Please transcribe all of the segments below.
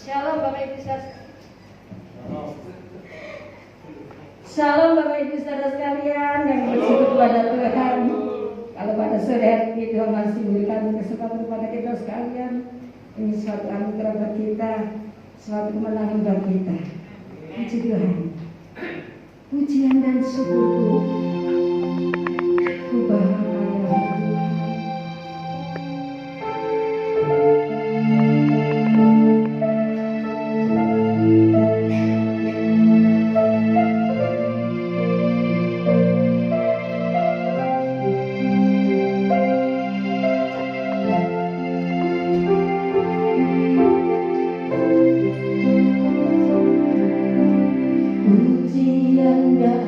Shalom Bapak Ibu Saudara. Shalom Bapak Ibu Saudara sekalian yang bersyukur kepada Tuhan. Kalau pada sore hari ini Tuhan masih memberikan kesempatan kepada kita sekalian, ini suatu anugerah bagi kita, suatu kemenangan bagi kita. Puji Tuhan. Pujian dan syukurku, ku bahagia. Pujian dan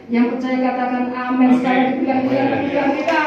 Yang percaya katakan amin. Sekali diberikan kita.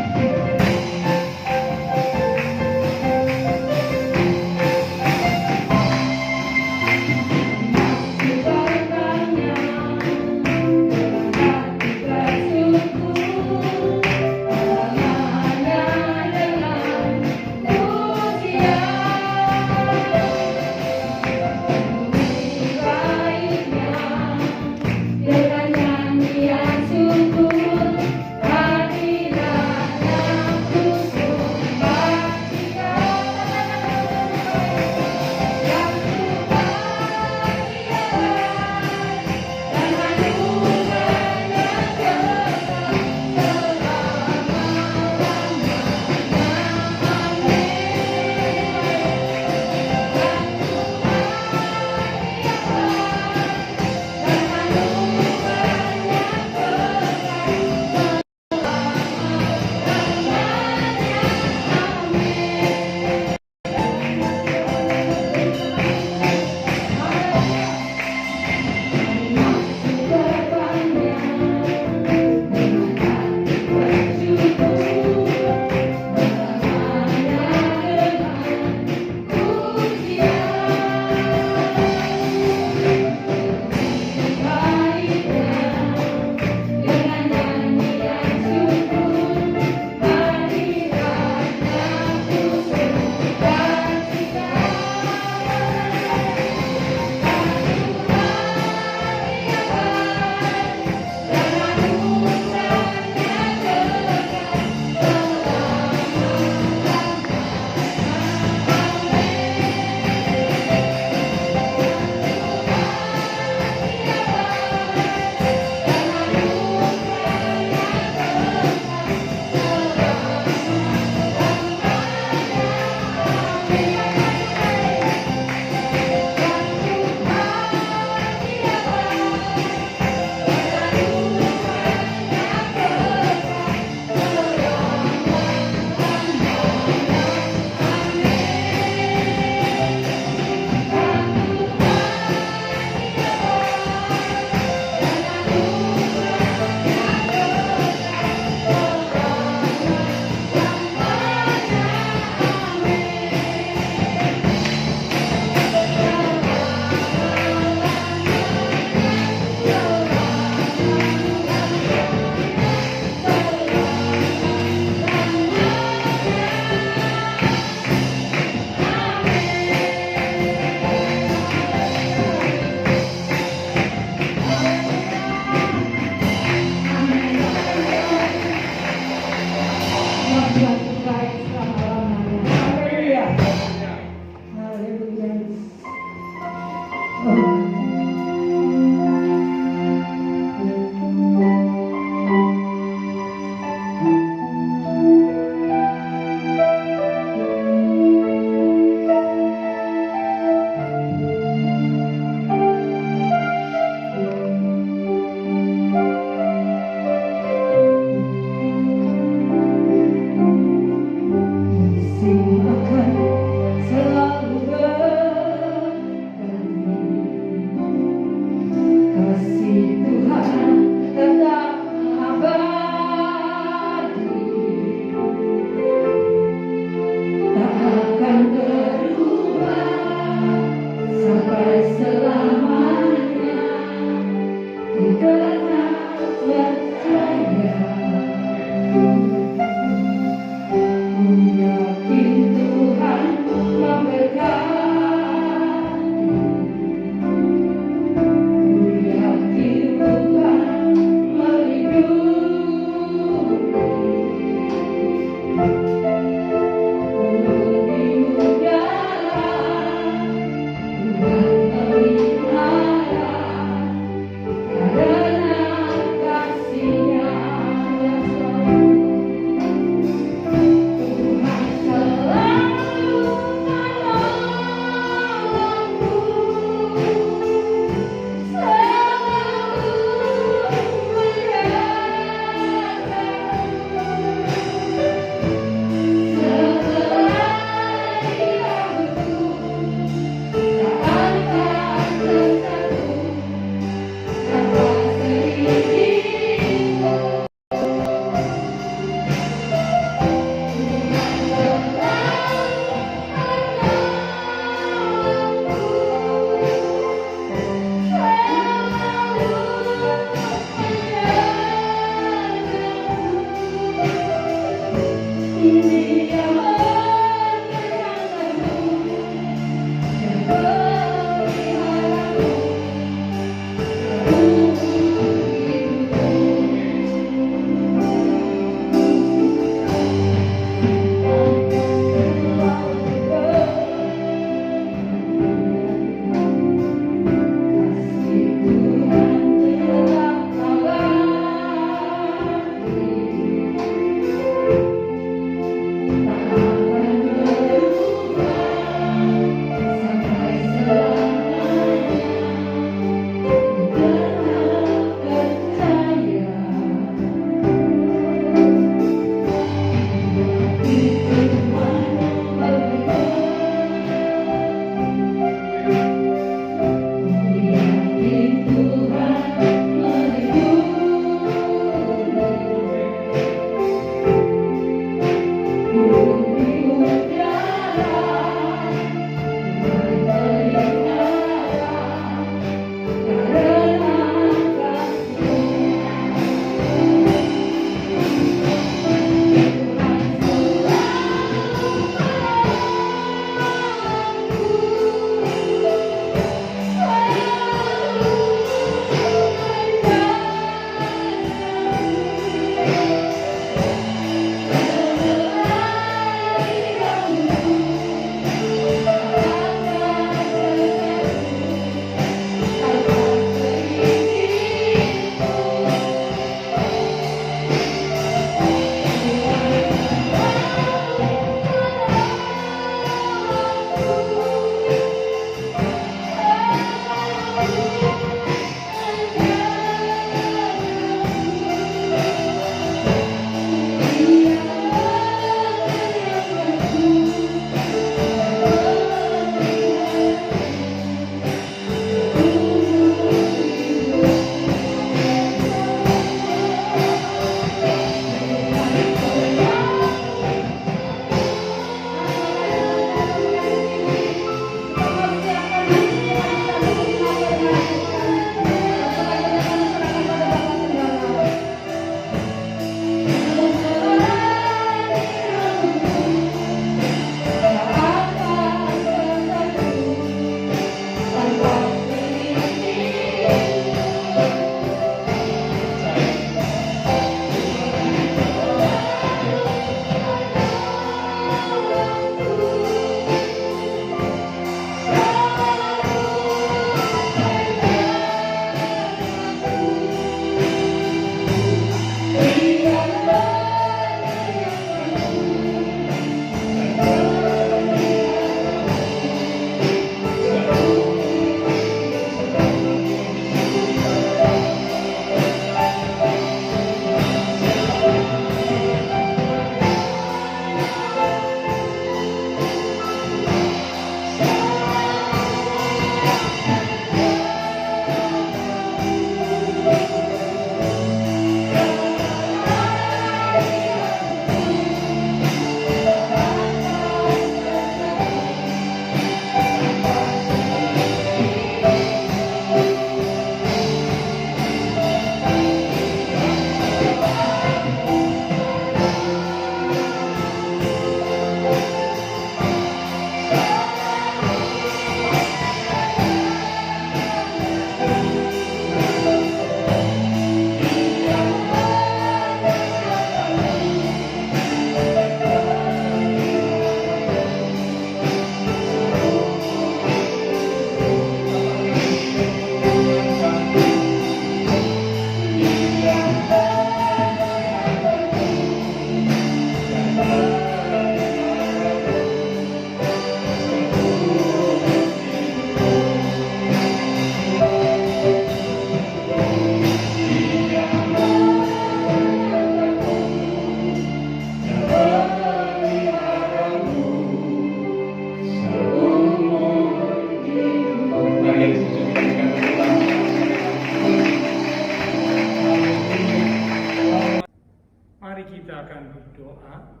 Mari kita akan berdoa.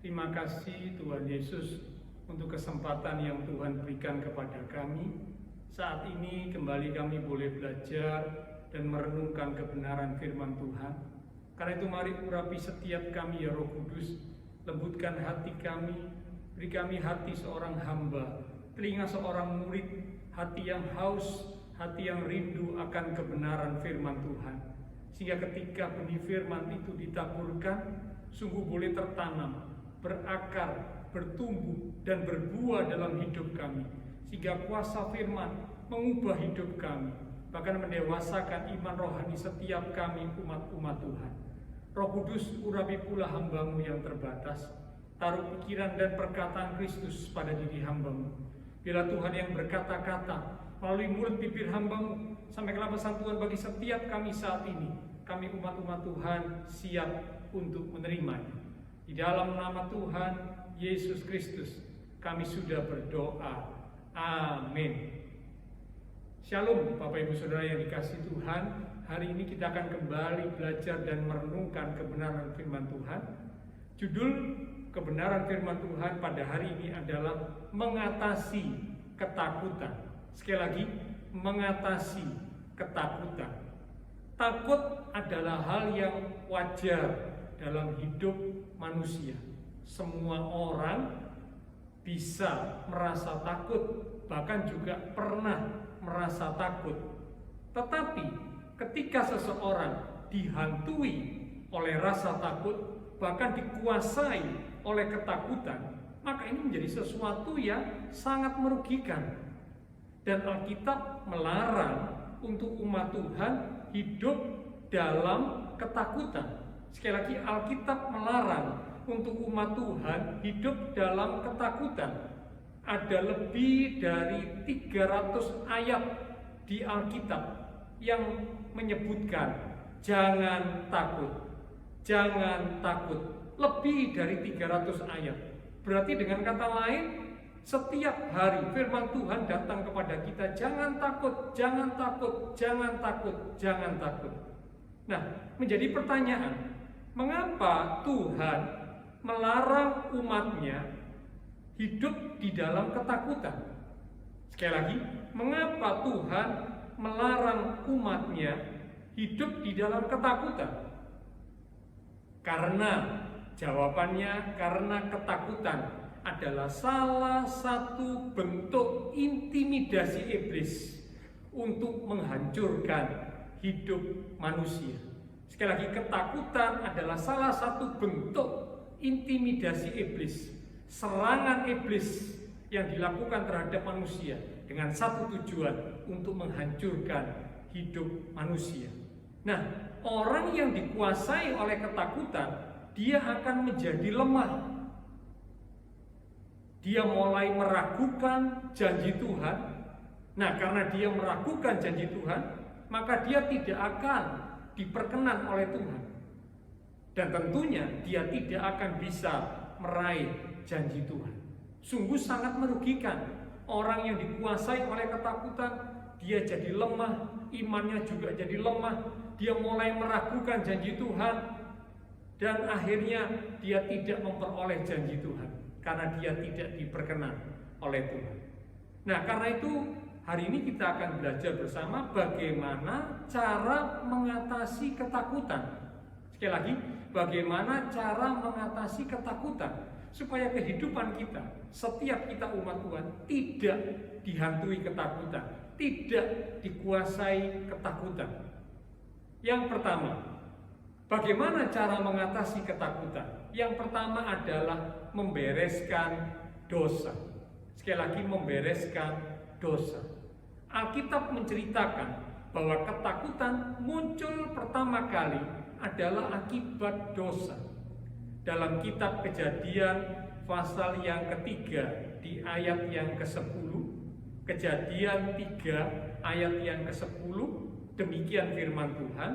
Terima kasih Tuhan Yesus untuk kesempatan yang Tuhan berikan kepada kami. Saat ini kembali kami boleh belajar dan merenungkan kebenaran firman Tuhan. Karena itu mari urapi setiap kami ya Roh Kudus. Lembutkan hati kami, beri kami hati seorang hamba, telinga seorang murid, hati yang haus, hati yang rindu akan kebenaran firman Tuhan. Sehingga ketika benih firman itu ditaburkan, sungguh boleh tertanam, berakar, bertumbuh, dan berbuah dalam hidup kami. Sehingga kuasa firman mengubah hidup kami, bahkan mendewasakan iman rohani setiap kami umat-umat Tuhan. Roh Kudus, urapi pula hamba-Mu yang terbatas. Taruh pikiran dan perkataan Kristus pada diri hamba-Mu. Biarlah Tuhan yang berkata-kata melalui mulut bibir hamba-Mu, sampaikanlah pesan Tuhan bagi setiap kami saat ini. Kami umat-umat Tuhan siap untuk menerimanya. Di dalam nama Tuhan Yesus Kristus kami sudah berdoa. Amin. Shalom Bapak Ibu Saudara yang dikasihi Tuhan. Hari ini kita akan kembali belajar dan merenungkan kebenaran firman Tuhan. Judul kebenaran firman Tuhan pada hari ini adalah mengatasi ketakutan. Sekali lagi, mengatasi ketakutan. Takut adalah hal yang wajar dalam hidup manusia. Semua orang bisa merasa takut, bahkan juga pernah merasa takut. Tetapi ketika seseorang dihantui oleh rasa takut, bahkan dikuasai oleh ketakutan, maka ini menjadi sesuatu yang sangat merugikan. Dan Alkitab melarang untuk umat Tuhan hidup dalam ketakutan. Sekali lagi, Alkitab melarang untuk umat Tuhan hidup dalam ketakutan. Ada lebih dari 300 ayat di Alkitab yang menyebutkan jangan takut, jangan takut. Lebih dari 300 ayat. Berarti dengan kata lain, setiap hari firman Tuhan datang kepada kita, jangan takut, jangan takut, jangan takut, jangan takut. Nah, menjadi pertanyaan, mengapa Tuhan melarang umatnya hidup di dalam ketakutan? Sekali lagi, mengapa Tuhan melarang umatnya hidup di dalam ketakutan? Karena jawabannya, karena ketakutan adalah salah satu bentuk intimidasi iblis untuk menghancurkan hidup manusia. Sekali lagi, ketakutan adalah salah satu bentuk intimidasi iblis, serangan iblis yang dilakukan terhadap manusia dengan satu tujuan, untuk menghancurkan hidup manusia. Nah, orang yang dikuasai oleh ketakutan, dia akan menjadi lemah. Dia mulai meragukan janji Tuhan. Nah, karena dia meragukan janji Tuhan, maka dia tidak akan diperkenan oleh Tuhan. Dan tentunya dia tidak akan bisa meraih janji Tuhan. Sungguh sangat merugikan. Orang yang dikuasai oleh ketakutan, dia jadi lemah, imannya juga jadi lemah. Dia mulai meragukan janji Tuhan, dan akhirnya dia tidak memperoleh janji Tuhan karena dia tidak diperkenan oleh Tuhan. Nah, karena itu hari ini kita akan belajar bersama bagaimana cara mengatasi ketakutan. Sekali lagi, bagaimana cara mengatasi ketakutan supaya kehidupan kita, setiap kita umat Tuhan, tidak dihantui ketakutan, tidak dikuasai ketakutan. Yang pertama, bagaimana cara mengatasi ketakutan? Yang pertama adalah membereskan dosa. Sekali lagi, membereskan dosa. Alkitab menceritakan bahwa ketakutan muncul pertama kali adalah akibat dosa. Dalam kitab Kejadian pasal yang ketiga di ayat yang ke-10, Kejadian 3 ayat yang ke-10, demikian firman Tuhan.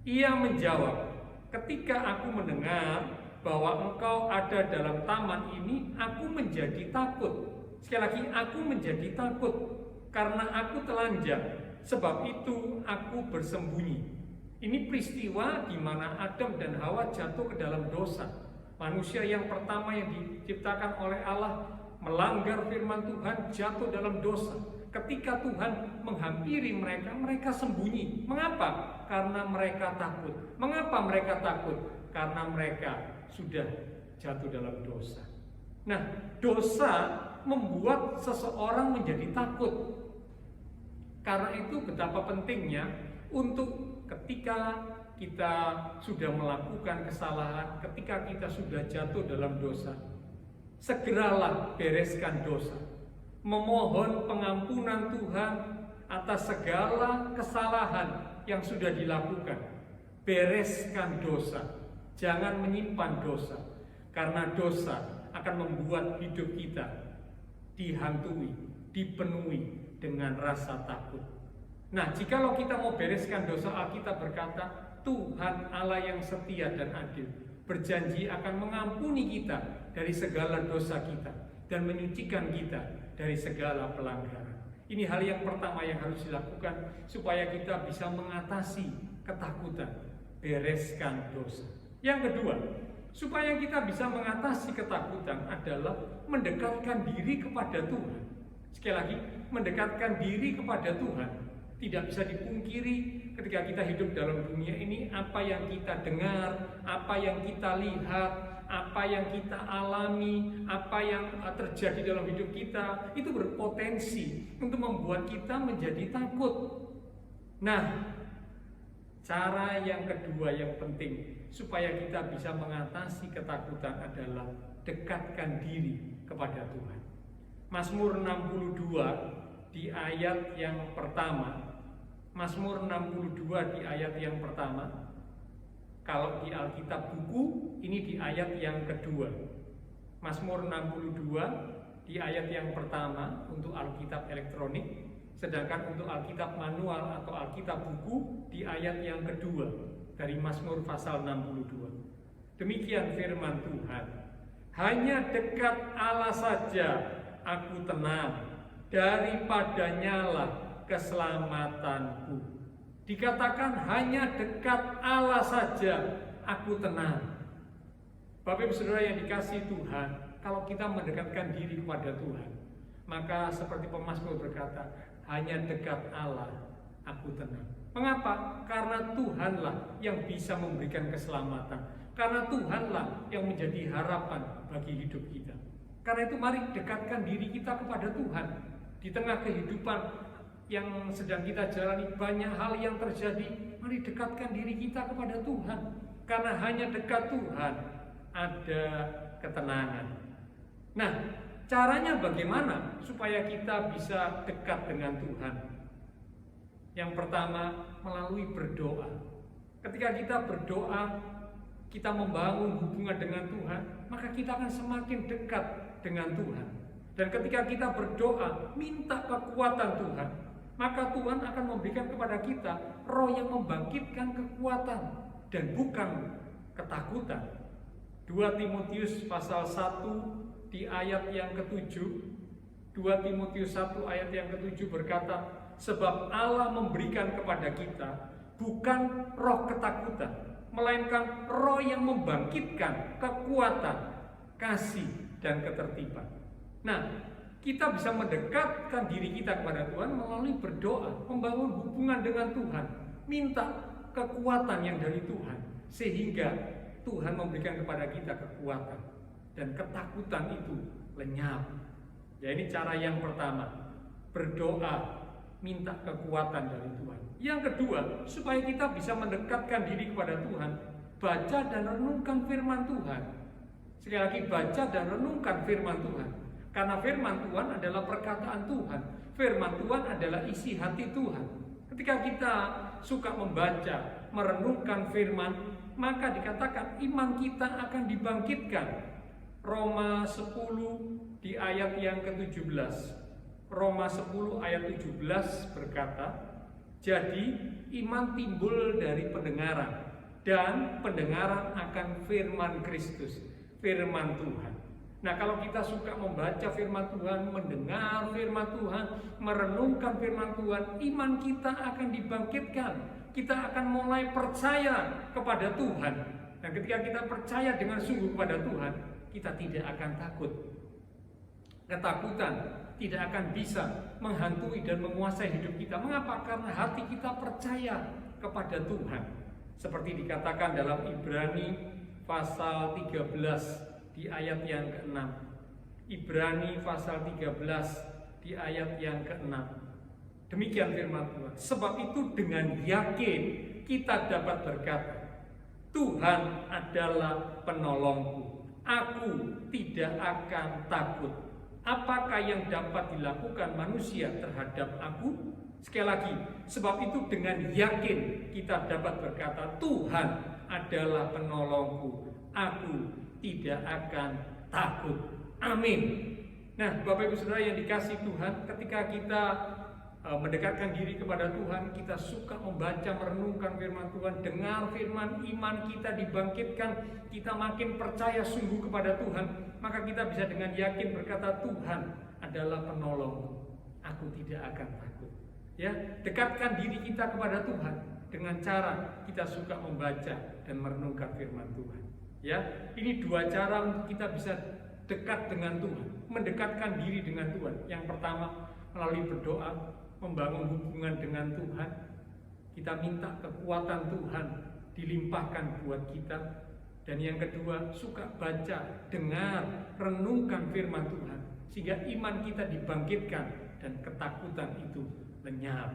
Ia menjawab, ketika aku mendengar bahwa engkau ada dalam taman ini, aku menjadi takut. Sekali lagi, aku menjadi takut karena aku telanjang, sebab itu aku bersembunyi. Ini peristiwa di mana Adam dan Hawa jatuh ke dalam dosa. Manusia yang pertama yang diciptakan oleh Allah melanggar firman Tuhan, jatuh dalam dosa. Ketika Tuhan menghampiri mereka, mereka sembunyi. Mengapa? Karena mereka takut. Mengapa mereka takut? Karena mereka sudah jatuh dalam dosa. Nah, dosa membuat seseorang menjadi takut. Karena itu betapa pentingnya untuk ketika kita sudah melakukan kesalahan, ketika kita sudah jatuh dalam dosa, segeralah bereskan dosa. Memohon pengampunan Tuhan atas segala kesalahan yang sudah dilakukan. Bereskan dosa, jangan menyimpan dosa, karena dosa akan membuat hidup kita dihantui, dipenuhi dengan rasa takut. Nah, jikalau kita mau bereskan dosa, Alkitab berkata, Tuhan Allah yang setia dan adil berjanji akan mengampuni kita dari segala dosa kita dan menyucikan kita dari segala pelanggaran. Ini hal yang pertama yang harus dilakukan supaya kita bisa mengatasi ketakutan, bereskan dosa. Yang kedua, supaya kita bisa mengatasi ketakutan adalah mendekatkan diri kepada Tuhan. Sekali lagi, mendekatkan diri kepada Tuhan. Tidak bisa dipungkiri ketika kita hidup dalam dunia ini, apa yang kita dengar, apa yang kita lihat, apa yang kita alami, apa yang terjadi dalam hidup kita, itu berpotensi untuk membuat kita menjadi takut. Nah, cara yang kedua yang penting supaya kita bisa mengatasi ketakutan adalah dekatkan diri kepada Tuhan. Mazmur 62 di ayat yang pertama. Mazmur 62 di ayat yang pertama. Kalau di Alkitab buku, ini di ayat yang kedua. Mazmur 62 di ayat yang pertama untuk Alkitab elektronik, sedangkan untuk Alkitab manual atau Alkitab buku di ayat yang kedua dari Mazmur pasal 62. Demikian firman Tuhan. Hanya dekat Allah saja aku tenang, daripadanyalah keselamatanku. Dikatakan hanya dekat Allah saja aku tenang. Bapak Ibu Saudara yang dikasihi Tuhan, kalau kita mendekatkan diri kepada Tuhan, maka seperti pemazmur berkata, hanya dekat Allah aku tenang. Mengapa? Karena Tuhanlah yang bisa memberikan keselamatan. Karena Tuhanlah yang menjadi harapan bagi hidup kita. Karena itu mari dekatkan diri kita kepada Tuhan. Di tengah kehidupan yang sedang kita jalani, banyak hal yang terjadi, mari dekatkan diri kita kepada Tuhan. Karena hanya dekat Tuhan ada ketenangan. Nah, caranya bagaimana supaya kita bisa dekat dengan Tuhan? Yang pertama, melalui berdoa. Ketika kita berdoa, kita membangun hubungan dengan Tuhan, maka kita akan semakin dekat dengan Tuhan. Dan ketika kita berdoa, minta kekuatan Tuhan, maka Tuhan akan memberikan kepada kita roh yang membangkitkan kekuatan dan bukan ketakutan. 2 Timotius pasal 1 di ayat yang ke-7. 2 Timotius 1 ayat yang ke-7 berkata, sebab Allah memberikan kepada kita bukan roh ketakutan, melainkan roh yang membangkitkan kekuatan, kasih, dan ketertiban. Nah, kita bisa mendekatkan diri kita kepada Tuhan melalui berdoa, membangun hubungan dengan Tuhan, minta kekuatan yang dari Tuhan, sehingga Tuhan memberikan kepada kita kekuatan dan ketakutan itu lenyap. Ya, ini cara yang pertama, berdoa, minta kekuatan dari Tuhan. Yang kedua, supaya kita bisa mendekatkan diri kepada Tuhan, baca dan renungkan firman Tuhan. Sekali lagi, baca dan renungkan firman Tuhan. Karena firman Tuhan adalah perkataan Tuhan. Firman Tuhan adalah isi hati Tuhan. Ketika kita suka membaca, merenungkan firman, maka dikatakan iman kita akan dibangkitkan. Roma 10 di ayat yang ke-17. Roma 10 ayat 17 berkata, jadi iman timbul dari pendengaran, dan pendengaran akan firman Kristus, firman Tuhan. Nah, kalau kita suka membaca firman Tuhan, mendengar firman Tuhan, merenungkan firman Tuhan, iman kita akan dibangkitkan. kita akan mulai percaya kepada Tuhan. Dan ketika kita percaya dengan sungguh kepada Tuhan, kita tidak akan takut. Ketakutan tidak akan bisa menghantui dan menguasai hidup kita. Mengapa? Karena hati kita percaya kepada Tuhan. Seperti dikatakan dalam Ibrani pasal 13 di ayat yang ke-6. Ibrani pasal 13 di ayat yang ke-6. Demikian firman Tuhan. Sebab itu dengan yakin kita dapat berkata, Tuhan adalah penolongku. Aku tidak akan takut. Apakah yang dapat dilakukan manusia terhadap aku? Sekali lagi, sebab itu dengan yakin kita dapat berkata, Tuhan adalah penolongku. Aku tidak akan takut. Amin. Nah, Bapak Ibu Saudara yang dikasihi Tuhan, ketika kita mendekatkan diri kepada Tuhan, kita suka membaca, merenungkan firman Tuhan, dengar firman, iman kita dibangkitkan, kita makin percaya sungguh kepada Tuhan, maka kita bisa dengan yakin berkata, Tuhan adalah penolongku, aku tidak akan takut. Ya, dekatkan diri kita kepada Tuhan dengan cara kita suka membaca dan merenungkan firman Tuhan. Ya, ini dua cara untuk kita bisa dekat dengan Tuhan, mendekatkan diri dengan Tuhan. Yang pertama, melalui berdoa, membangun hubungan dengan Tuhan. Kita minta kekuatan Tuhan dilimpahkan buat kita. Dan yang kedua, suka baca, dengar, renungkan firman Tuhan, sehingga iman kita dibangkitkan dan ketakutan itu lenyap.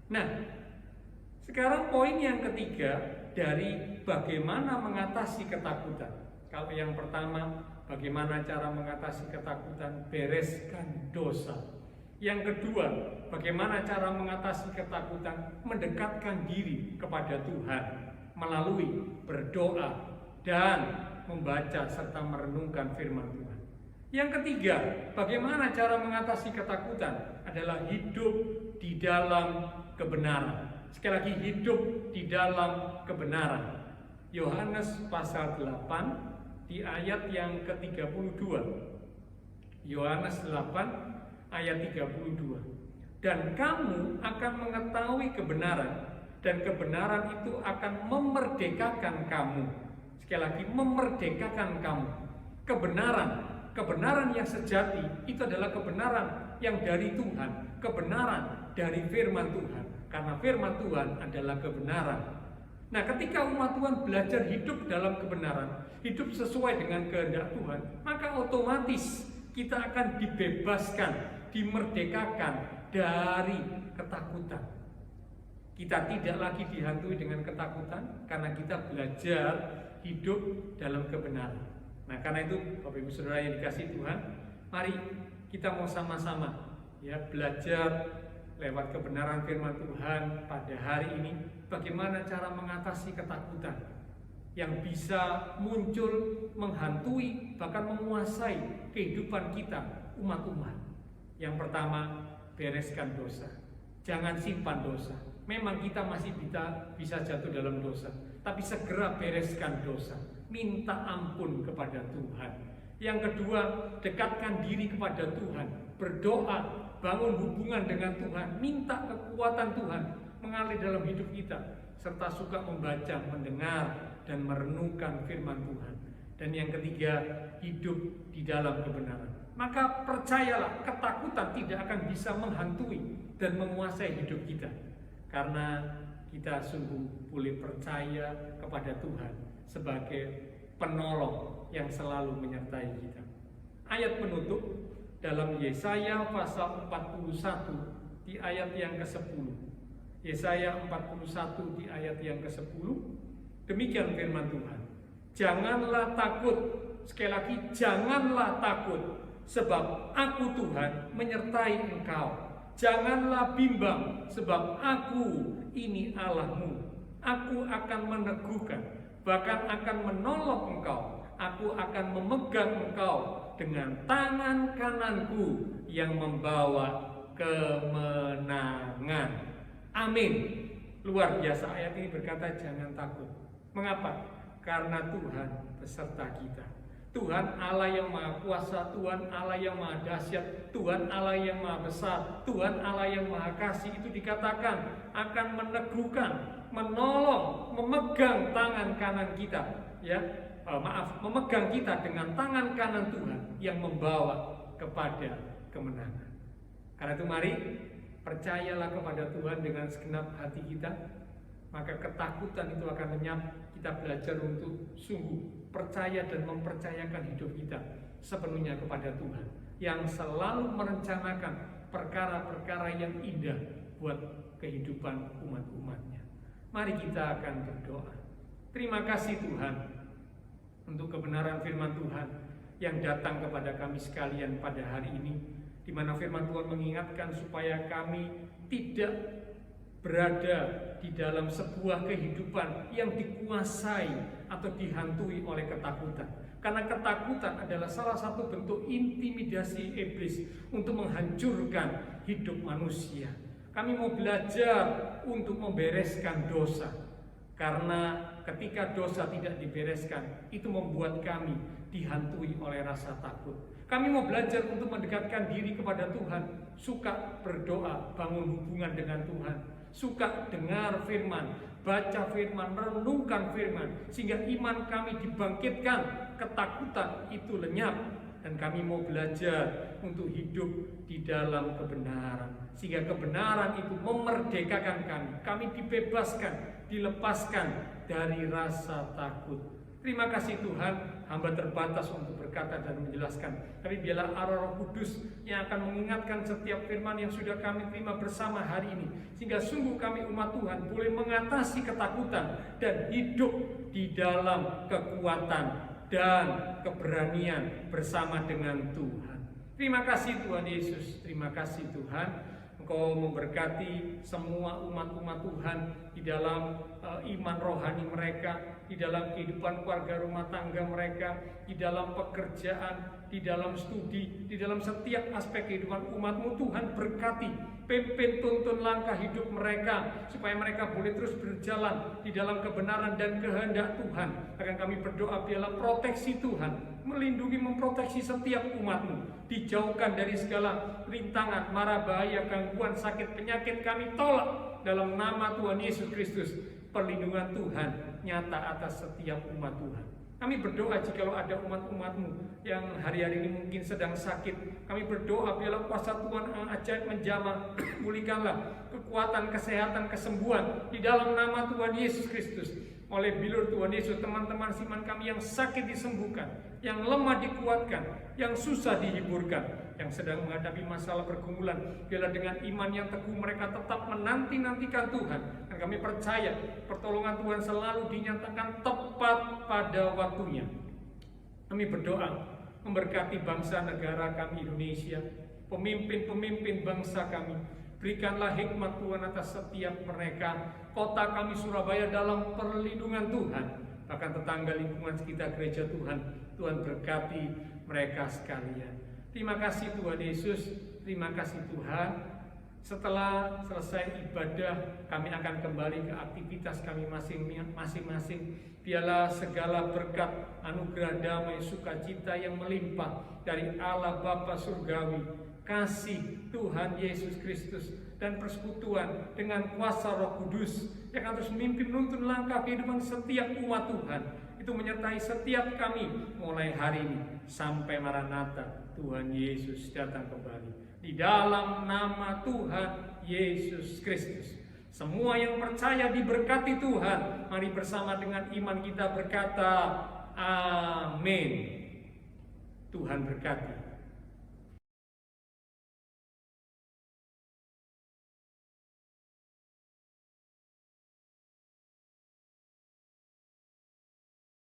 Nah, sekarang poin yang ketiga dari bagaimana mengatasi ketakutan. Kalau yang pertama, bagaimana cara mengatasi ketakutan? Bereskan dosa. Yang kedua, bagaimana cara mengatasi ketakutan? Mendekatkan diri kepada Tuhan melalui berdoa dan membaca serta merenungkan firman Tuhan. Yang ketiga, bagaimana cara mengatasi ketakutan? Adalah hidup di dalam kebenaran. Sekali lagi, hidup di dalam kebenaran. Yohanes pasal 8 di ayat yang ke-32. Yohanes 8 ayat 32. Dan kamu akan mengetahui kebenaran, dan kebenaran itu akan memerdekakan kamu. Sekali lagi, memerdekakan kamu. Kebenaran yang sejati itu adalah kebenaran yang dari Tuhan, kebenaran dari firman Tuhan. Karena firman Tuhan adalah kebenaran. Nah, ketika umat Tuhan belajar hidup dalam kebenaran, hidup sesuai dengan kehendak Tuhan, maka otomatis kita akan dibebaskan, dimerdekakan dari ketakutan. Kita tidak lagi dihantui dengan ketakutan karena kita belajar hidup dalam kebenaran. Nah, karena itu Bapak Ibu Saudara yang dikasihi Tuhan, mari kita mau sama-sama ya belajar lewat kebenaran firman Tuhan pada hari ini, bagaimana cara mengatasi ketakutan yang bisa muncul, menghantui, bahkan menguasai kehidupan kita umat-umat. Yang pertama, bereskan dosa. Jangan simpan dosa. Memang kita masih bisa jatuh dalam dosa, tapi segera bereskan dosa. Minta ampun kepada Tuhan. Yang kedua, dekatkan diri kepada Tuhan. Berdoa, bangun hubungan dengan Tuhan. Minta kekuatan Tuhan mengalir dalam hidup kita, serta suka membaca, mendengar, dan merenungkan firman Tuhan. Dan yang ketiga, hidup di dalam kebenaran. Maka percayalah, ketakutan tidak akan bisa menghantui dan menguasai hidup kita, karena kita sungguh boleh percaya kepada Tuhan sebagai penolong yang selalu menyertai kita. Ayat penutup dalam Yesaya pasal 41 di ayat yang ke-10. Yesaya 41 di ayat yang ke-10. Demikian firman Tuhan. Janganlah takut, sekali lagi janganlah takut, sebab aku Tuhan menyertai engkau. Janganlah bimbang, sebab aku ini Allahmu. Aku akan meneguhkan, bahkan akan menolong engkau. Aku akan memegang engkau dengan tangan kananku yang membawa kemenangan. Amin. Luar biasa, ayat ini berkata jangan takut. Mengapa? Karena Tuhan beserta kita. Tuhan Allah yang Maha Kuasa, Tuhan Allah yang Maha Dahsyat, Tuhan Allah yang Maha Besar, Tuhan Allah yang Maha Kasih, itu dikatakan akan meneguhkan, menolong, memegang tangan kanan kita, ya, memegang kita dengan tangan kanan Tuhan yang membawa kepada kemenangan. Karena itu mari percayalah kepada Tuhan dengan segenap hati kita, maka ketakutan itu akan lenyap. Kita belajar untuk sungguh percaya dan mempercayakan hidup kita sepenuhnya kepada Tuhan yang selalu merencanakan perkara-perkara yang indah buat kehidupan umat-umatnya. Mari kita akan berdoa. Terima kasih Tuhan untuk kebenaran firman Tuhan yang datang kepada kami sekalian pada hari ini, di mana firman Tuhan mengingatkan supaya kami tidak berada di dalam sebuah kehidupan yang dikuasai atau dihantui oleh ketakutan. Karena ketakutan adalah salah satu bentuk intimidasi iblis untuk menghancurkan hidup manusia. Kami mau belajar untuk membereskan dosa. Karena ketika dosa tidak dibereskan, itu membuat kami dihantui oleh rasa takut. Kami mau belajar untuk mendekatkan diri kepada Tuhan, suka berdoa, bangun hubungan dengan Tuhan, suka dengar firman, baca firman, renungkan firman, sehingga iman kami dibangkitkan, ketakutan itu lenyap, dan kami mau belajar untuk hidup di dalam kebenaran, sehingga kebenaran itu memerdekakan kami dibebaskan, dilepaskan dari rasa takut. Terima kasih Tuhan, hamba terbatas untuk berkata dan menjelaskan. Tapi biarlah Roh Kudus yang akan mengingatkan setiap firman yang sudah kami terima bersama hari ini, sehingga sungguh kami umat Tuhan boleh mengatasi ketakutan dan hidup di dalam kekuatan dan keberanian bersama dengan Tuhan. Terima kasih Tuhan Yesus, terima kasih Tuhan. Engkau memberkati semua umat-umat Tuhan di dalam iman rohani mereka, di dalam kehidupan keluarga rumah tangga mereka, di dalam pekerjaan, di dalam studi, di dalam setiap aspek kehidupan umat-Mu Tuhan. Berkati, pimpin tuntun langkah hidup mereka, supaya mereka boleh terus berjalan di dalam kebenaran dan kehendak Tuhan. Akan kami berdoa biarlah proteksi Tuhan melindungi, memproteksi setiap umat-Mu, dijauhkan dari segala rintangan, mara bahaya, gangguan, sakit, penyakit. Kami tolak dalam nama Tuhan Yesus Kristus. Perlindungan Tuhan nyata atas setiap umat Tuhan. Kami berdoa jikalau ada umat-umat-Mu yang hari-hari ini mungkin sedang sakit, kami berdoa biarlah kuasa Tuhan yang ajaib menjamah, pulihkanlah kekuatan, kesehatan, kesembuhan di dalam nama Tuhan Yesus Kristus. Oleh bilur Tuhan Yesus, teman-teman siman kami yang sakit disembuhkan, yang lemah dikuatkan, yang susah dihiburkan, yang sedang menghadapi masalah pergumulan, biarlah dengan iman yang teguh mereka tetap menanti-nantikan Tuhan. Dan kami percaya pertolongan Tuhan selalu dinyatakan tepat pada waktunya. Kami berdoa memberkati bangsa negara kami Indonesia, pemimpin-pemimpin bangsa kami. Berikanlah hikmat Tuhan atas setiap mereka. Kota kami Surabaya dalam perlindungan Tuhan. Bahkan tetangga lingkungan sekitar gereja Tuhan, Tuhan berkati mereka sekalian. Terima kasih Tuhan Yesus, terima kasih Tuhan. Setelah selesai ibadah, kami akan kembali ke aktivitas kami masing-masing. Biarlah segala berkat, anugerah damai, sukacita yang melimpah dari Allah Bapa Surgawi, kasih Tuhan Yesus Kristus, dan persekutuan dengan kuasa Roh Kudus yang akan terus memimpin menuntun langkah kehidupan setiap umat Tuhan, itu menyertai setiap kami mulai hari ini sampai Maranatha Tuhan Yesus datang kembali. Di dalam nama Tuhan Yesus Kristus, semua yang percaya diberkati Tuhan. Mari bersama dengan iman kita berkata amin. Tuhan berkati.